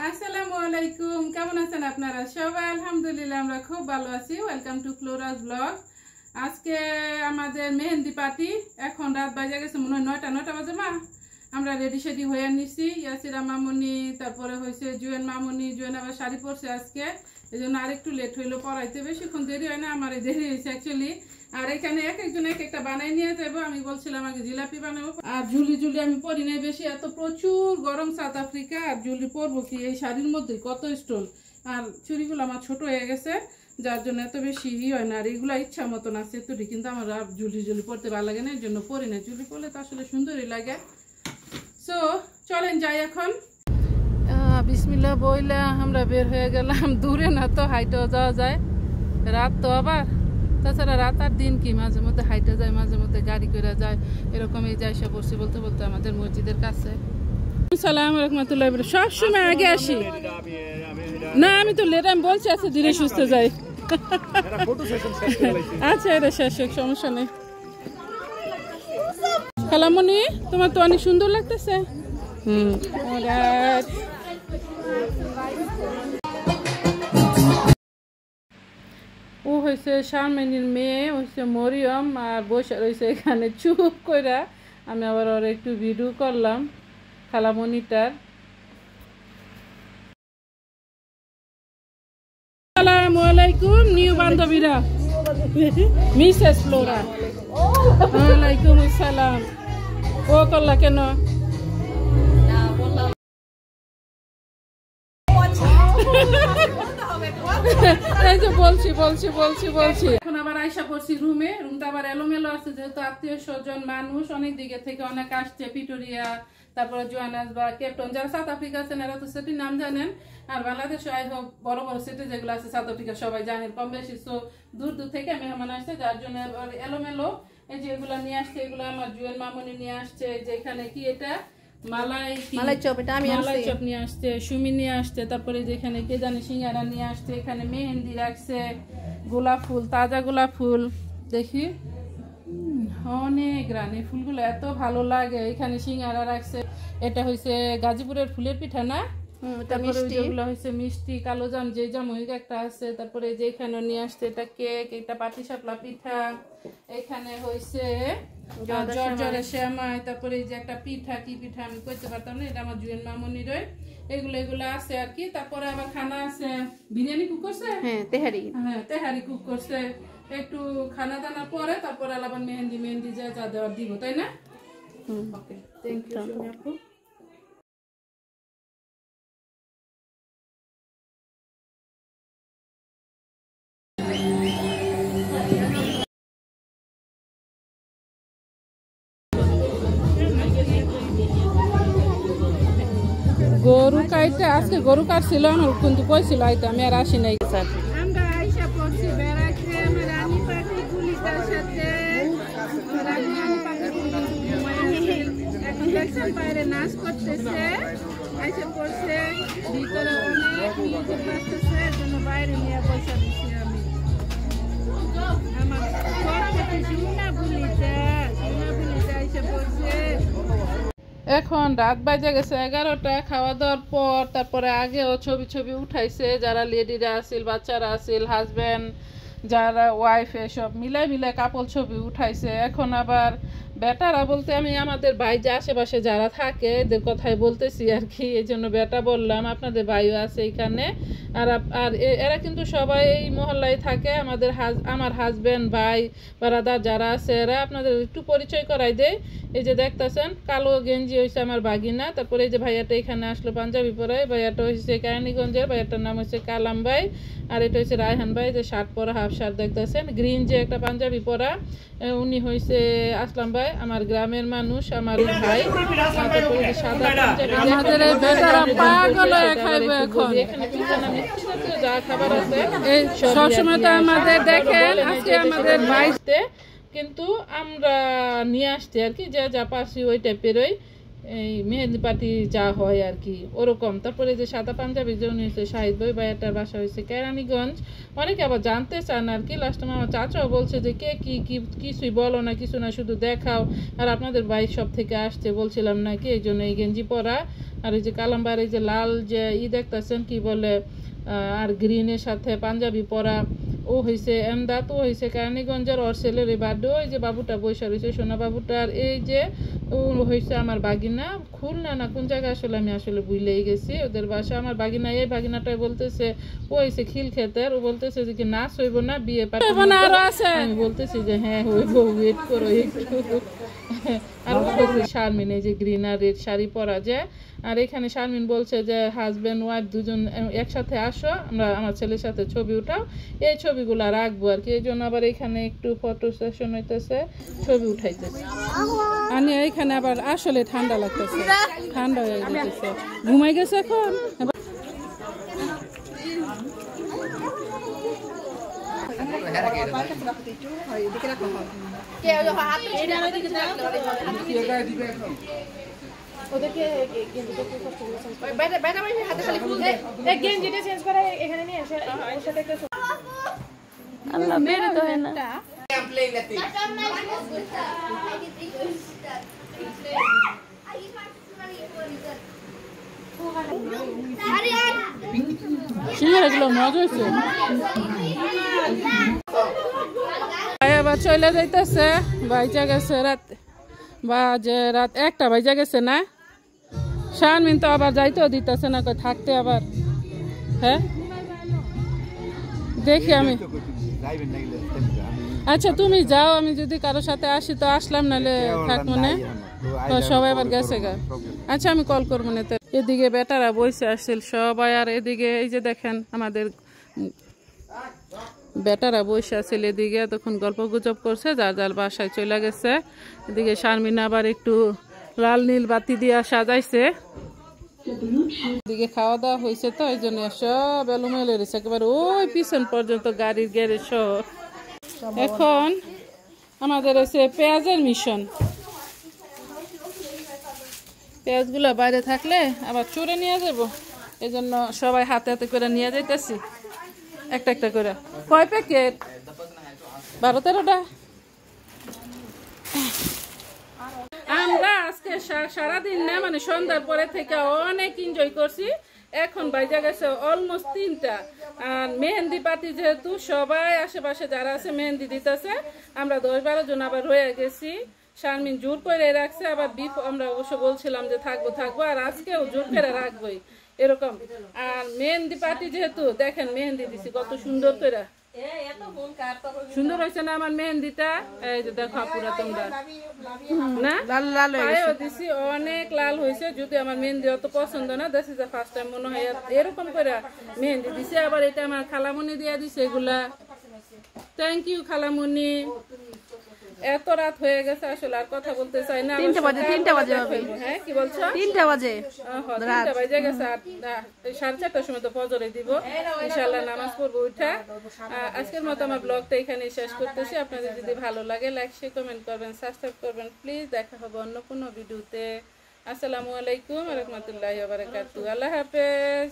আসসালামু আলাইকুম, কেমন আছেন আপনারা সবাই? আলহামদুলিল্লাহ আমরা খুব ভালো আছি। Welcome to Flora's blog. আজকে আমাদের মেহেন্দি পার্টি। এখন রাত বাজে গেছে মনে হয় 9টা বাজে। মা আমরা রেডি সেডি হয়ে নিছি। ইয়াসিরা মামুনি, তারপরে হয়েছে জুয়েন মামুনি। জুয়েন আবার শাড়ি পরছে আজকে, এই জন্য আরেকটু লেট হইলো পড়াইতে। বেশিক্ষণ দেরি হয় না, আমার দেরি হয়েছে অ্যাকচুয়ালি। আর এখানে এক একজন এক একটা বানাই নিয়ে যাবো। আমি বলছিলাম আগে জিলাপি বানাবো। আর ঝুলি আমি পরি নাই বেশি, এত প্রচুর গরম সাউথ আফ্রিকা। আর ঝুলি পরবো কি এই শাড়ির মধ্যে, কত স্টোল। আর চুড়িগুলো আমার ছোট হয়ে গেছে, যার জন্য এত বেশি হয় না। আর এইগুলো ইচ্ছা মতন আছে এতটি, কিন্তু আমার আর ঝুলি পরতে ভালো লাগে না, এর জন্য পরি না। ঝুলি পরলে তো আসলে সুন্দরই লাগে। সো চলেন যাই এখন। বিসমিল্লাহ বইলা আমরা বের হয়ে গেলাম। দূরে না তো, হাইটেও যাওয়া যায়। রাত তো আবার, তাছাড়া রাত আর দিন কি, মাঝে মধ্যে হাইটে যায়, মাঝে মধ্যে গাড়ি করে যায়, এরকম এই যাই সব পড়ছি বলতে বলতে আমাদের মসজিদের কাছে। সালাম রহমতুল্লাহ। সবসময় আগে আসি না, আমি তো লেট, আমি বলছি আচ্ছা ধীরে সুস্থ যাই। আচ্ছা এটা শেষ হোক, সমস্যা নেই। খালামণি তোমার তো অনেক সুন্দর লাগতেছে। ও হয়েছে শারমিনীর মেয়ে, হয়েছে মরিয়ম, আর বসে রয়েছে এখানে চুপ কইরা। আমি আবার ওর একটু ভিডিও করলাম খালামণিটার। আসসালামু আলাইকুম নিউ বান্ধবীরা, মিসেস ফ্লোরা। ওয়ালাইকুম আসসালাম। ও করলা কেন? এই যে বলছি। এখন আবার আইসা পড়ছি রুমে। রুমটা আবার এলোমেলো আছে, যেহেতু আত্মীয় স্বজন মানুষ অনেক দিকে থেকে অনেক আসছে। পিটোরিয়া, তারপরে জোহানেসবার্গ বা কেপটাউন, যারা সাউথ আফ্রিকা আছেন এরা তো সিটির নাম জানেন। আর বাংলাদেশে বড় বড় সিটি যেগুলো আছে সাউথ আফ্রিকা সবাই জানেন কম বেশি। সো দূর থেকে মেহমান আসছে, যার জন্য এলোমেলো। এই যে এগুলা নিয়ে আসছে, এগুলো আমার জুয়েন মামুনি নিয়ে আসছে। যে এখানে কি এটা মালাই চপ, এটা আমি মালাই চপ নিয়ে আসছে। সুমি নিয়ে আসছে। তারপরে যেখানে কে জানি সিঙ্গারা নিয়ে আসছে। এখানে মেহেন্দি রাখছে, গোলাপ ফুল, তাজা গোলাপ ফুল। দেখি অনেক রানী ফুলগুলো এত ভালো লাগে। এখানে সিঙ্গারা রাখছে। এটা হয়েছে গাজীপুরের ফুলের পিঠা না? যেগুলো হয়েছে মিষ্টি কালোজাম, যে জামুক একটা আছে। তারপরে যে এখানে নিয়ে আসছে এটা কেক, এটা পাটিসাপলা পিঠা। এখানে হয়েছে জর্জরের সেমাই। তারপরে এই যে একটা পিঠা, কি পিঠা আমি কইতে পারতাম না, এটা আমার জুয়েন মামুনির। এগুলো আছে আর কি। তারপরে আবার খানা আছে, বিরিয়ানি কুক করছে, তেহারি কুক করছে। একটু খানা দানা পরে তারপরে আবার মেহেন্দি যা দেওয়ার দিব, তাই না? ওকে, থ্যাংক ইউ আপু। গরু কাইতে আজকে গরু কাটছিল আমার, কিন্তু কইছিল আইতে, আমি আর আসি নাই। আমরা আইসা পড়ছি বেড়াইতে রানী পাখি গুলিটার সাথে। এখন দেখছেন বাইরে নাচ করতেছে, আইসা পড়ছে ভিতরে অনেক মিউজিক বাজতেছে, এর জন্য বাইরে নিয়ে পয়সা দিচ্ছি আমি। আমার বুলিতে আইসা পড়ছে। এখন রাত বাজে গেছে 11টা। খাওয়া দাওয়ার পর তারপরে আগেও ছবি উঠাইছে, যারা লেডিরা আসিল, বাচ্চারা আসিল, হাজব্যান্ড, যারা ওয়াইফ, এসব মিলাই কাপল ছবি উঠাইছে। এখন আবার বেটারা বলতে আমি আমাদের ভাই যে আশেপাশে যারা থাকে এদের কথাই বলতেছি আর কি, এই জন্য বেটা বললাম। আপনাদের ভাইও আছে এখানে। আর এরা কিন্তু সবাই এই মহল্লায় থাকে। আমার হাজব্যান্ড, ভাই, বারাদার যারা আছে এরা। আপনাদের একটু পরিচয় করাই দেয়। এই যে দেখতেছেন কালো গেঞ্জি হয়েছে আমার বাগিনা। তারপরে এই যে ভাইয়াটা এখানে আসলো পাঞ্জাবি পরায়, ভাইয়াটা হয়েছে কেরানীগঞ্জের, ভাইয়াটার নাম হচ্ছে কালাম ভাই। আর এটা হচ্ছে রায়হান ভাই, যে শার্ট পরা, হাফ শার্ট দেখতেছেন, গ্রিন যে একটা পাঞ্জাবি পরা, উনি হয়েছে আসলাম ভাই, আমার গ্রামের মানুষ, আমার ভাই। সাদা যা খাবার আছে সবসময় তো আমাদের দেখেন, আজকে আমাদের বাইতে কিন্তু আমরা নিয়ে আসছি আর কি, যা পাচ্ছি ওই টাইপেরই। এই মেহেদি পার্টি যা হয় আর কি ওরকম। তারপরে যে সাদা পাঞ্জাবি যে উনি হচ্ছে শাহিদ ভাইয়াটার বাসা হয়েছে কেরানীগঞ্জ। অনেকে আবার জানতে চান আর কি। লাস্ট টাইম আমার চাচাও বলছে যে কে কি কিছুই বলো না, কিছু না, শুধু দেখাও। আর আপনাদের বাইক সব থেকে আসছে বলছিলাম নাকি, এই জন্য এই গেঞ্জি পরা আর এই যে কালাম্বার এই যে লাল যে দেখতেছেন কি বলে আর গ্রিনের সাথে পাঞ্জাবি পরা। ও হয়েছে এমদাদ, ও হয়েছে কেরানীগঞ্জের। ওর ছেলের এই বার্থডে, ওই যে বাবুটা বৈশা রয়েছে সোনা বাবুটার। এই যে ও হয়েছে আমার বাগিনা, খুলনা না কোন জায়গায় আসলে আমি আসলে ভুলেই গেছি ওদের বাসা। আমার বাগিনা, এই বাগিনাটাই বলতেছে ও হয়েছে খিলক্ষেতের। ও বলতেছে যে কি নাচ হইব না, বিয়ে পাঠাবো। আমি বলতেছি যে হ্যাঁ হইব, ওয়েট করো একটু। আর বলতেছে শারমিন এই যে গ্রিন আর রেড শাড়ি পরা যায়। আর এখানে শারমিন বলছে যে হাজব্যান্ড ওয়াইফ দুজন একসাথে আসো, আমরা আমার ছেলের সাথে ছবি উঠাও, এই ছবিগুলো রাখবো আর কি। এই জন্য আবার এখানে একটু ফটো সেশন হইতেছে, ছবি উঠাইতেছে। আমি এখানে আবার আসলে ঠান্ডা লাগতেছে, ঠান্ডা হয়ে যেতেছে, ঘুমাই গেছে এখন। আবার চলে যাইতেছে, বাইজা গেছে রাত, বাজে রাত 1টা বাইজা গেছে না। শারমিন তো আবার যাইতেও দিতেছে না, থাকতে আবার। হ্যাঁ দেখি আমি, আচ্ছা তুমি যাও, আমি যদি কারোর সাথে আসি তো আসলাম, নাহলে থাকবো না। সবাই আবার গেছে গা। আচ্ছা আমি কল করবো না। এদিকে বেটারা বসে আসছিল সবাই, আর এদিকে এই যে দেখেন আমাদের বেটারা বসে আসছিল এদিকে, তখন গল্প গুজব করছে, যার যার বাসায় চলে গেছে। এদিকে শারমিন আবার একটু লাল নীল বাতি দিয়া সাজাইছে। এদিকে খাওয়া দাওয়া হয়েছে তো এই জন্য সব এলোমেলো রয়েছে একেবারে ওই পিছন পর্যন্ত গাড়ির গ্যারেজ সহ। এখন আমাদের হচ্ছে পেঁয়াজের মিশন। পেঁয়াজগুলো বাইরে থাকলে আবার চুরে নিয়ে যাবো, এই জন্য সবাই হাতে হাতে করে নিয়ে যাইতেছি একটা একটা করে। কয় প্যাকেট? 12-13টা। আমরা আজকে সারাদিন না, মানে সন্ধ্যার পরে থেকে অনেক এনজয় করছি। এখন বাইজা গেছে অলমোস্ট 3টা। আর মেহেন্দি পাতি যেহেতু সবাই আশেপাশে যারা আছে মেহেন্দি দিতেছে, আমরা 10-12 জন আবার রয়ে গেছি। শারমিন জোর করে রাখছে, আবার আমরা অবশ্য বলছিলাম যে থাকবো থাকবো, আর আজকেও জোর করে রাখবোই এরকম। আর মেহেন্দি পাতি যেহেতু দেখেন মেহেন্দি দিছি কত সুন্দর করে, সুন্দর হয়েছে না আমার মেহেন্দিটা? এই যে দেখো পুরা তোমরা না, পায়েও দিছি অনেক লাল হয়েছে। যদি আমার মেহেন্দি অত পছন্দ না, this is the first time মনে হয় এরকম করে মেহেন্দি দিছে। আবার এটা আমার খালামণি দিয়ে দিছে এগুলা। থ্যাংক ইউ খালামণি। এত রাত হয়ে গেছে আসলে আর কথা বলতে চাই না। 3টা বাজে হবে। হ্যাঁ কি বলছো? 3টা বাজে গেছে। 4:30টার সময় তো ফজরে দিব, ইনশাআল্লাহ নামাজ পড়বো উঠা। আজকের মতো আমার ব্লগটা এখানে শেষ করতেছি। আপনাদের যদি ভালো লাগে লাইক শেয়ার কমেন্ট করবেন, সাবস্ক্রাইব করবেন প্লিজ। দেখা হবে অন্য কোনো ভিডিওতে। আসসালামু আলাইকুম ওয়া রাহমাতুল্লাহি ওয়া বারাকাতুহু। আল্লাহ হাফেজ।